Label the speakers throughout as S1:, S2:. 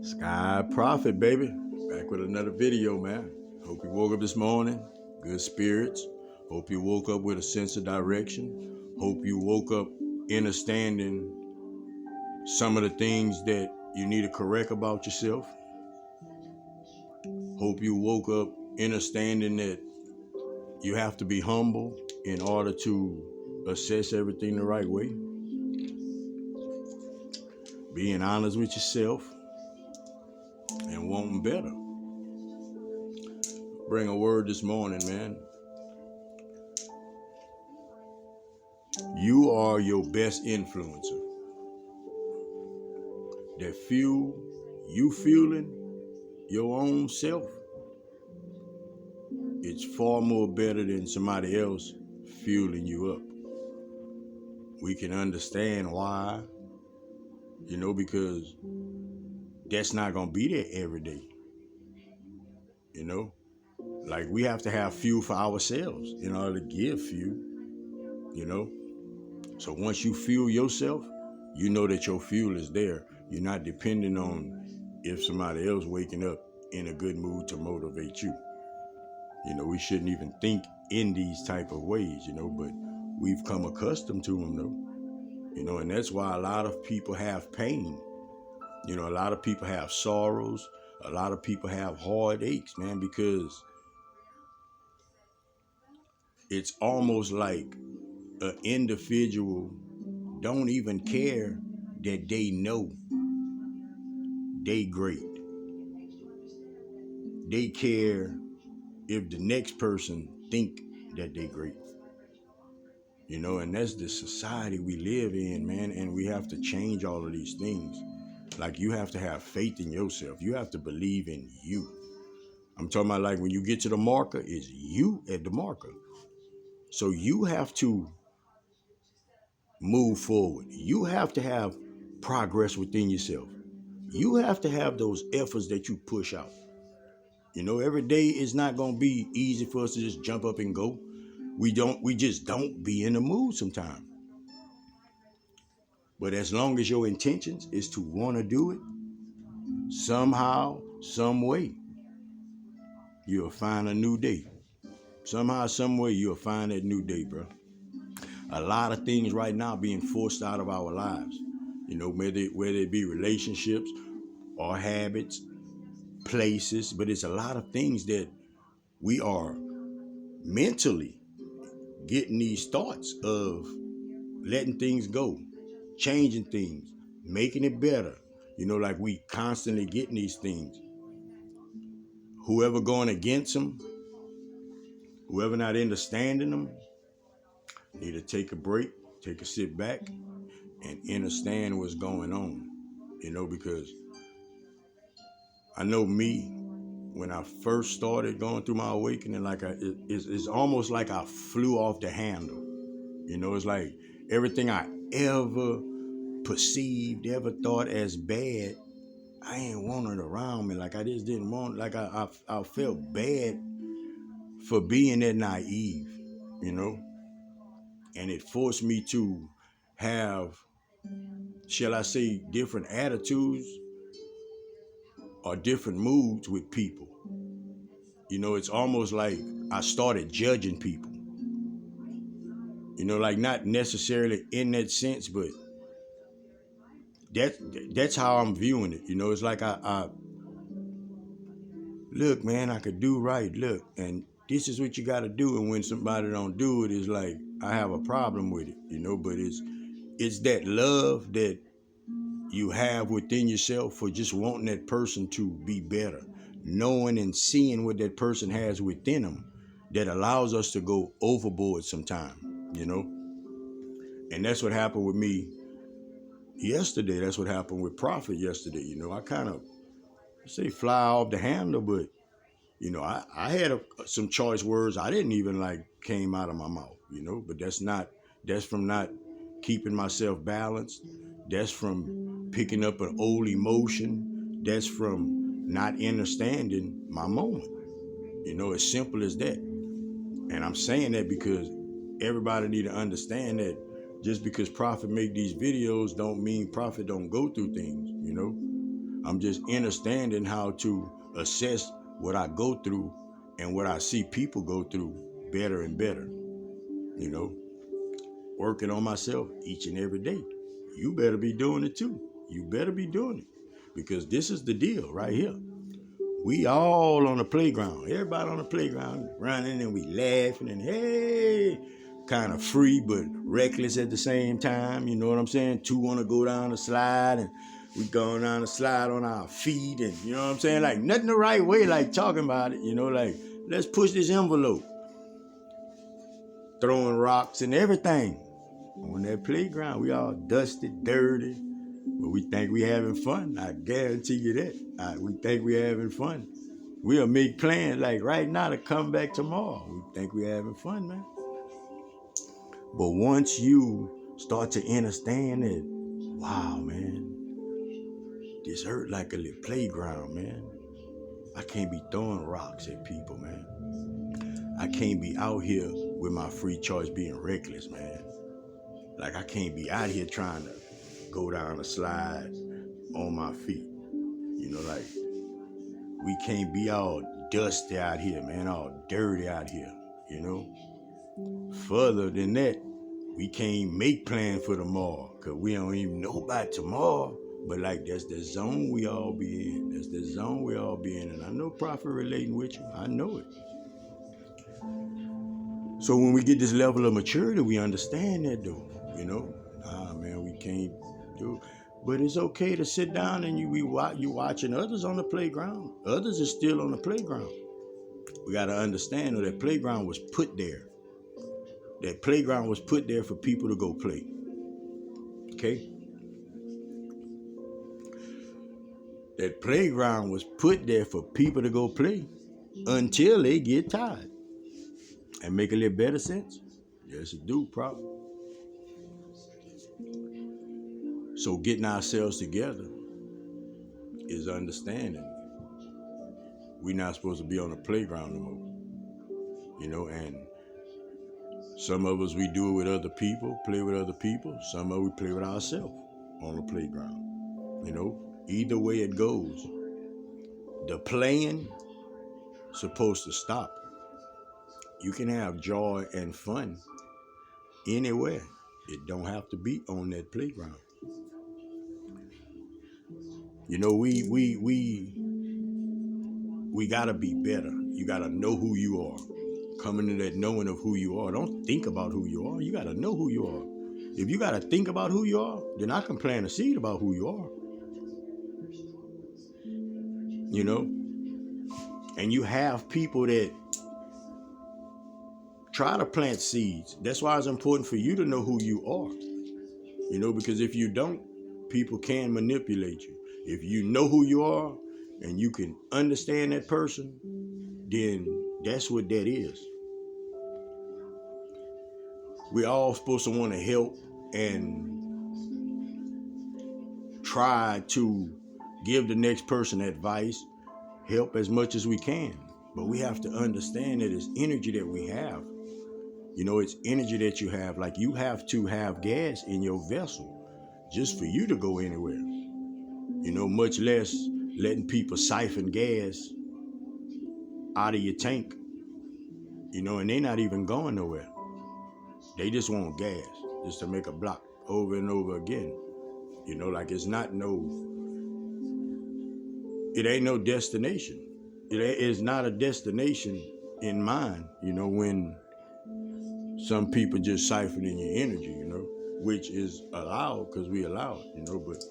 S1: Sky Prophet, baby. Back with another video, man. Hope you woke up this morning, good spirits. Hope you woke up with a sense of direction. Hope you woke up understanding some of the things that you need to correct about yourself. Hope you woke up understanding that you have to be humble in order to assess everything the right way. Being honest with yourself and wanting better. Bring a word this morning, man. You are your best influencer. That you feeling your own self, it's far more better than somebody else fueling you up. We can understand why, because that's not going to be there every day. Like we have to have fuel for ourselves in order to give fuel, So once you fuel yourself, you know that your fuel is there. You're not depending on if somebody else waking up in a good mood to motivate you. We shouldn't even think in these type of ways, but we've come accustomed to them though, and that's why a lot of people have pain. A lot of people have sorrows. A lot of people have heartaches, man, because it's almost like an individual don't even care that they know they great. They care if the next person think that they great. And that's the society we live in, man, and we have to change all of these things. Like you have to have faith in yourself. You have to believe in you. I'm talking about like when you get to the marker, it's you at the marker. So you have to move forward. You have to have progress within yourself. You have to have those efforts that you push out. Every day is not going to be easy for us to just jump up and go. We just don't be in the mood sometimes. But as long as your intentions is to want to do it, somehow, some way, you'll find a new day. Somehow, some way, you'll find that new day, bro. A lot of things right now being forced out of our lives. Whether it be relationships or habits, places, but it's a lot of things that we are mentally getting these thoughts of letting things go, changing things, making it better. Like we constantly getting these things. Whoever going against them, whoever not understanding them, need to take a break, take a sit back, and understand what's going on. Because I know me, when I first started going through my awakening, like it's almost like I flew off the handle. It's like everything I ever perceived, ever thought as bad, I ain't want it around me. Like I just didn't want. Like I felt bad for being that naive, and it forced me to have, shall I say, different attitudes or different moods with people. It's almost like I started judging people. Like not necessarily in that sense, but that's how I'm viewing it. It's like I look, man, I could do right. Look, and this is what you got to do. And when somebody don't do it, it's like I have a problem with it. But it's that love that you have within yourself for just wanting that person to be better, knowing and seeing what that person has within them that allows us to go overboard sometime, and that's what happened with me yesterday. That's what happened with Prophet yesterday. I kind of say fly off the handle, but I had some choice words I didn't even like came out of my mouth, but that's from not keeping myself balanced. That's from picking up an old emotion. That's from not understanding my moment. As simple as that. And I'm saying that because everybody need to understand that just because Prophet make these videos don't mean Prophet don't go through things, I'm just understanding how to assess what I go through and what I see people go through better and better. You know, working on myself each and every day. You better be doing it too. You better be doing it because this is the deal right here. We all on the playground. Everybody on the playground running and we laughing and hey, kind of free but reckless at the same time. You know what I'm saying? Two want to go down the slide and we going down the slide on our feet and you know what I'm saying? Like nothing the right way, like talking about it. You know, like let's push this envelope. Throwing rocks and everything. On that playground, we all dusty, dirty, but we think we having fun. I guarantee you that. We think we having fun. We'll make plans like right now to come back tomorrow. We think we having fun, man. But once you start to understand that, wow, man, this hurt like a little playground, man. I can't be throwing rocks at people, man. I can't be out here with my free choice being reckless, man. Like I can't be out here trying to go down a slide on my feet. You know, like we can't be all dusty out here, man, all dirty out here, you know. Further than that, we can't make plans for tomorrow because we don't even know about tomorrow. But like that's the zone we all be in. That's the zone we all be in. And I know Prophet relating with you. I know it. So when we get this level of maturity, we understand that though, you know. Man, we can't do. But it's okay to sit down and you watching others on the playground. Others are still on the playground. We got to understand that playground was put there. That playground was put there for people to go play. Okay? That playground was put there for people to go play until they get tired. And make a little better sense? Yes, it do, probably. So getting ourselves together is understanding we're not supposed to be on the playground no more. You know, and some of us, we do it with other people, play with other people. Some of us, we play with ourselves on the playground. You know, either way it goes, the playing supposed to stop. You can have joy and fun anywhere. It don't have to be on that playground. You know, we gotta be better. You gotta know who you are. Coming to that knowing of who you are. Don't think about who you are. You gotta know who you are. If you gotta think about who you are, then I can plant a seed about who you are. You know? And you have people that try to plant seeds. That's why it's important for you to know who you are. You know, because if you don't, people can manipulate you. If you know who you are and you can understand that person, then that's what that is. We're all supposed to want to help and try to give the next person advice, help as much as we can. But we have to understand that it's energy that we have. You know, it's energy that you have. Like you have to have gas in your vessel just for you to go anywhere. You know, much less letting people siphon gas out of your tank. You know, and they're not even going nowhere. They just want gas just to make a block over and over again. You know, like it's not it ain't no destination. It is not a destination in mind, you know, when some people just siphoning your energy, you know, which is allowed because we allow it, you know, but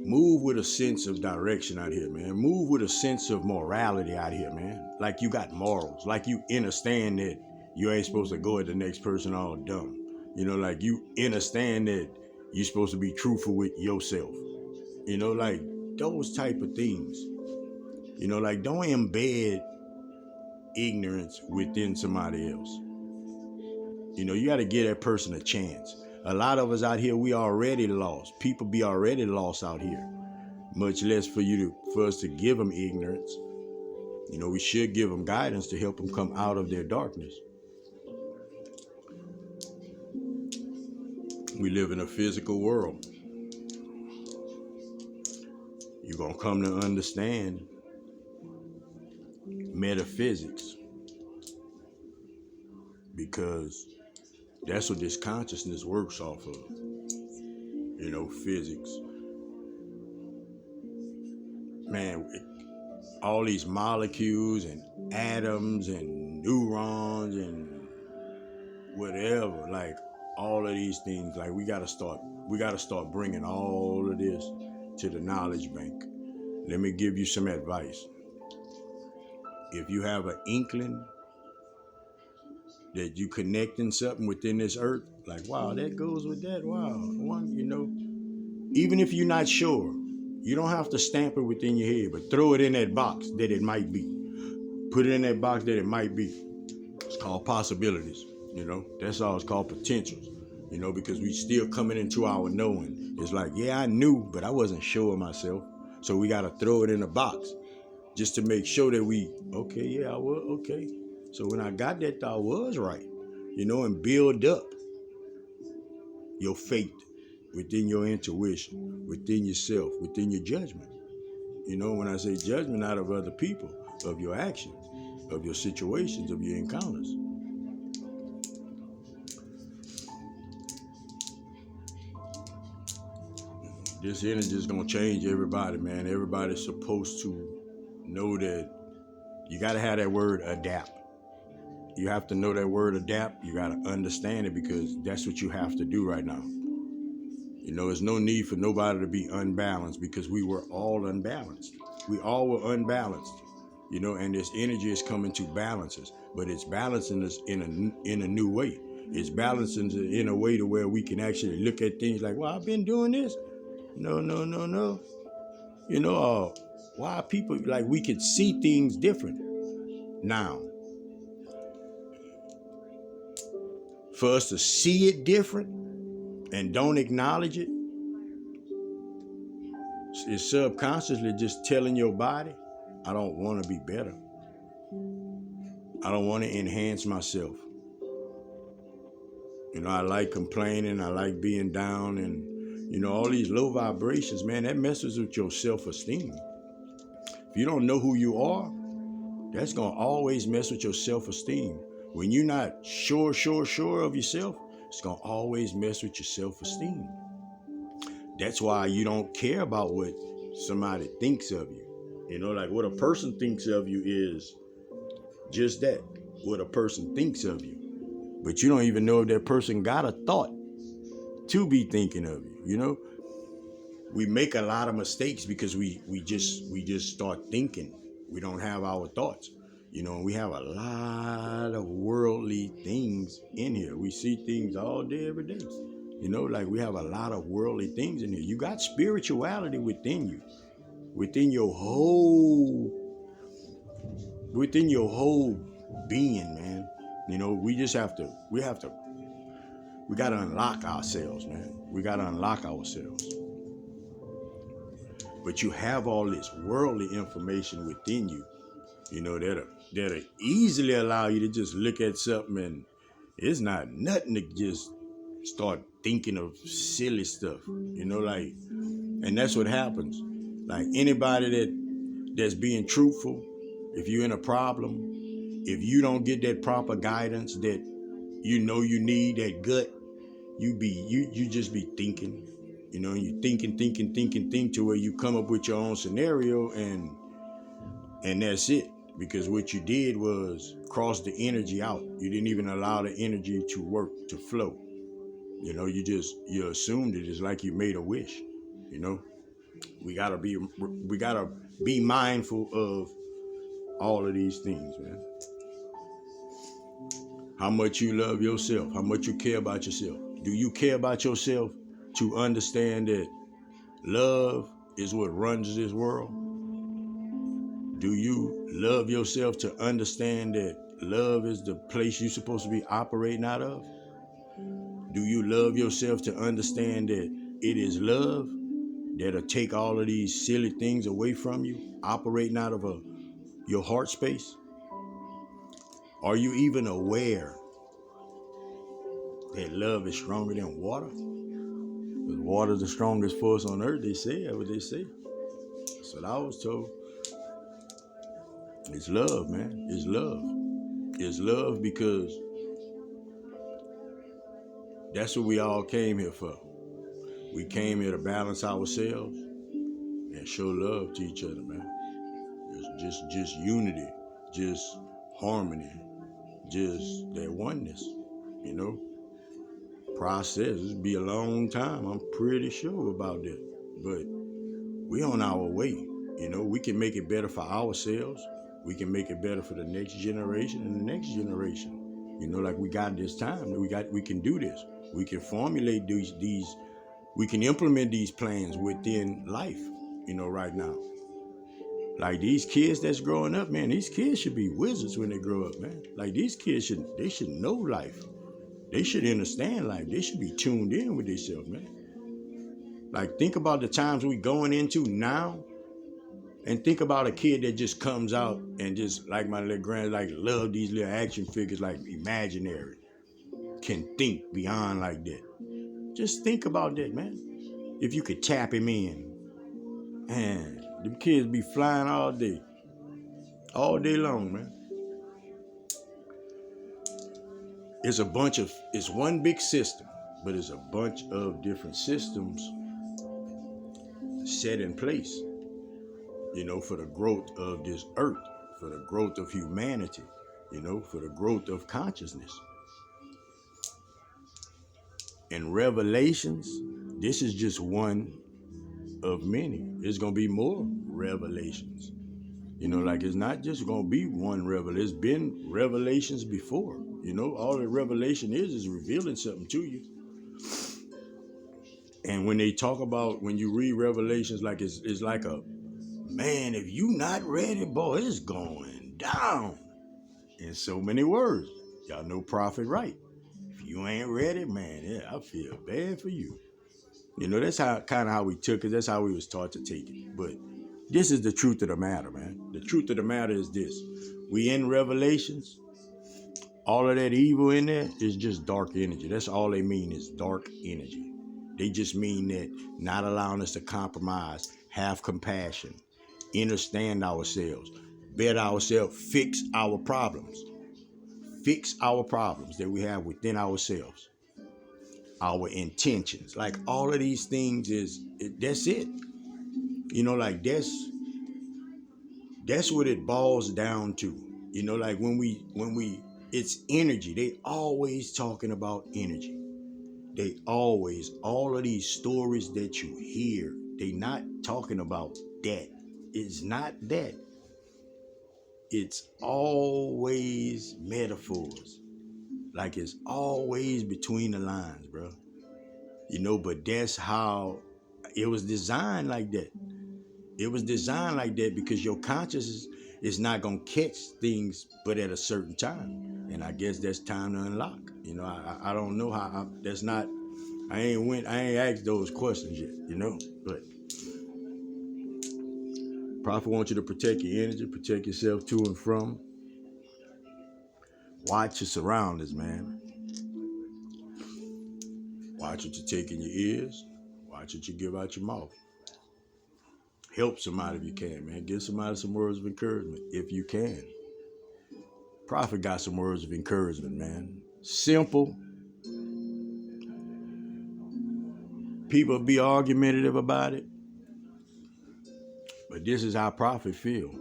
S1: move with a sense of direction out here, man. Move with a sense of morality out here, man. Like you got morals, like you understand that you ain't supposed to go at the next person all dumb. You know, like you understand that you're supposed to be truthful with yourself. You know, like those type of things. You know, like don't embed ignorance within somebody else. You know, you got to give that person a chance. A lot of us out here, we already lost. People be already lost out here. Much less for us to give them ignorance. You know, we should give them guidance to help them come out of their darkness. We live in a physical world. You're going to come to understand metaphysics, because that's what this consciousness works off of. Physics. Man, all these molecules and atoms and neurons and whatever, like all of these things, like we got to start bringing all of this to the knowledge bank. Let me give you some advice. If you have an inkling that you connecting something within this earth, like, wow, that goes with that, wow, even if you're not sure, you don't have to stamp it within your head, but throw it in that box that it might be. Put it in that box that it might be. It's called possibilities. That's all. It's called potentials. Because we still coming into our knowing. It's like, yeah, I knew, but I wasn't sure of myself. So we got to throw it in a box just to make sure that okay, yeah, I was, okay. So when I got that, I was right, and build up your faith within your intuition, within yourself, within your judgment. When I say judgment, not of other people, of your actions, of your situations, of your encounters. This energy is going to change everybody, man. Everybody's supposed to know that you got to have that word adapt. You have to know that word adapt. You got to understand it, because that's what you have to do right now. There's no need for nobody to be unbalanced, because we were all unbalanced. We all were unbalanced, and this energy is coming to balance us, but it's balancing us in a new way. It's balancing us in a way to where we can actually look at things like, well, I've been doing this. No. Why people, like, we could see things different now. For us to see it different and don't acknowledge it, it's subconsciously just telling your body, I don't want to be better. I don't want to enhance myself. I like complaining. I like being down, and all these low vibrations, man, that messes with your self-esteem. If you don't know who you are, that's going to always mess with your self-esteem. When you're not sure of yourself, it's going to always mess with your self-esteem. That's why you don't care about what somebody thinks of you. Like what a person thinks of you is just that, what a person thinks of you. But you don't even know if that person got a thought to be thinking of you. We make a lot of mistakes because we just start thinking. We don't have our thoughts. We have a lot of worldly things in here. We see things all day, every day. Like we have a lot of worldly things in here. You got spirituality within you, within your whole being, man. We got to unlock ourselves, man. We got to unlock ourselves. But you have all this worldly information within you, that'll easily allow you to just look at something and it's not nothing to just start thinking of silly stuff, and that's what happens. Like anybody that's being truthful, if you're in a problem, if you don't get that proper guidance that you need, that gut, you just be thinking, and you think to where you come up with your own scenario, and that's it. Because what you did was cross the energy out. You didn't even allow the energy to work, to flow. You assumed it. It's like you made a wish. We gotta be mindful of all of these things, man. How much you love yourself, how much you care about yourself. Do you care about yourself to understand that love is what runs this world? Do you love yourself to understand that love is the place you're supposed to be operating out of? Do you love yourself to understand that it is love that'll take all of these silly things away from you, operating out of your heart space? Are you even aware that love is stronger than water? Because water is the strongest force on earth, they say. That's what they say. what I was told. It's love, man. It's love. It's love because that's what we all came here for. We came here to balance ourselves and show love to each other, man. It's just unity, just harmony, just that oneness, you know. Process. It'll be a long time. I'm pretty sure about that. But we on our way. You know, we can make it better for ourselves. We can make it better for the next generation and the next generation. You know, like we got this time. We can do this. We can formulate these we can implement these plans within life, you know, right now. Like these kids that's growing up, man, these kids should be wizards when they grow up, man. Like these kids should know life. They should understand life. They should be tuned in with themselves, man. Like, think about the times we going into now, and think about a kid that just comes out and just, like my little grand, like love these little action figures, like imaginary, can think beyond like that. Just think about that, man. If you could tap him in, man, them kids be flying all day long, man. It's one big system, but it's a bunch of different systems set in place, you know, for the growth of this earth, for the growth of humanity, you know, for the growth of consciousness. And Revelations, this is just one of many. There's going to be more revelations. You know, like it's not just going to be one revelation. There's been revelations before. You know, all the revelation is revealing something to you. And when they talk about, when you read Revelations, like it's like a, man, if you not ready, boy, it's going down. In so many words. Y'all know Prophet Right. If you ain't ready, man, yeah, I feel bad for you. You know, that's how we took it. That's how we was taught to take it. But this is the truth of the matter, man. The truth of the matter is this. We in Revelations. All of that evil in there is just dark energy. That's all they mean is dark energy. They just mean that not allowing us to compromise, have compassion, understand ourselves, better ourselves, fix our problems. Fix our problems that we have within ourselves. Our intentions. Like all of these things that's it. You know, like that's what it boils down to. You know, like when we it's energy. They always talking about energy. They always, all of these stories that you hear, they not talking about that. It's not that. It's always metaphors. Like it's always between the lines, bro. You know, but that's how it was designed like that. It was designed like that because your consciousness is not going to catch things but at a certain time. And I guess that's time to unlock. You know, I don't know how, I ain't asked those questions yet, you know, but Prophet wants you to protect your energy, protect yourself to and from. Watch your surroundings, man. Watch what you take in your ears. Watch what you give out your mouth. Help somebody if you can, man. Give somebody some words of encouragement if you can. Prophet got some words of encouragement, man. Simple. People be argumentative about it. But this is how Prophet feel.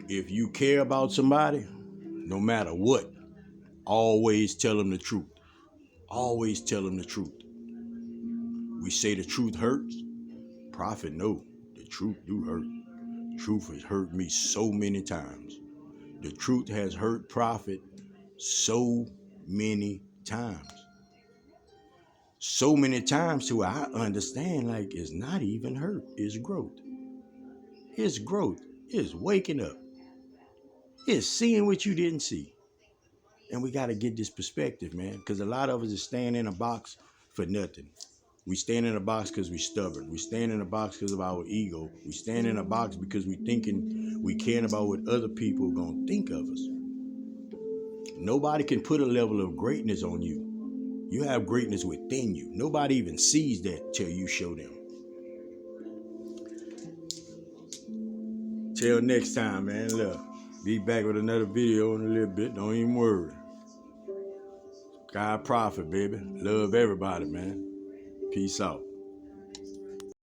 S1: If you care about somebody, no matter what, always tell them the truth. Always tell them the truth. We say the truth hurts. Prophet know the truth do hurt. The truth has hurt me so many times. The truth has hurt Prophet so many times. So many times to I understand like it's not even hurt. It's growth. It's growth. It's waking up. It's seeing what you didn't see. And we got to get this perspective, man, because a lot of us is staying in a box for nothing. We stand in a box because we stubborn. We stand in a box because of our ego. We stand in a box because we thinking we caring about what other people are going to think of us. Nobody can put a level of greatness on you. You have greatness within you. Nobody even sees that till you show them. Till next time, man. Look, be back with another video in a little bit. Don't even worry. God profit, baby. Love everybody, man. Peace out.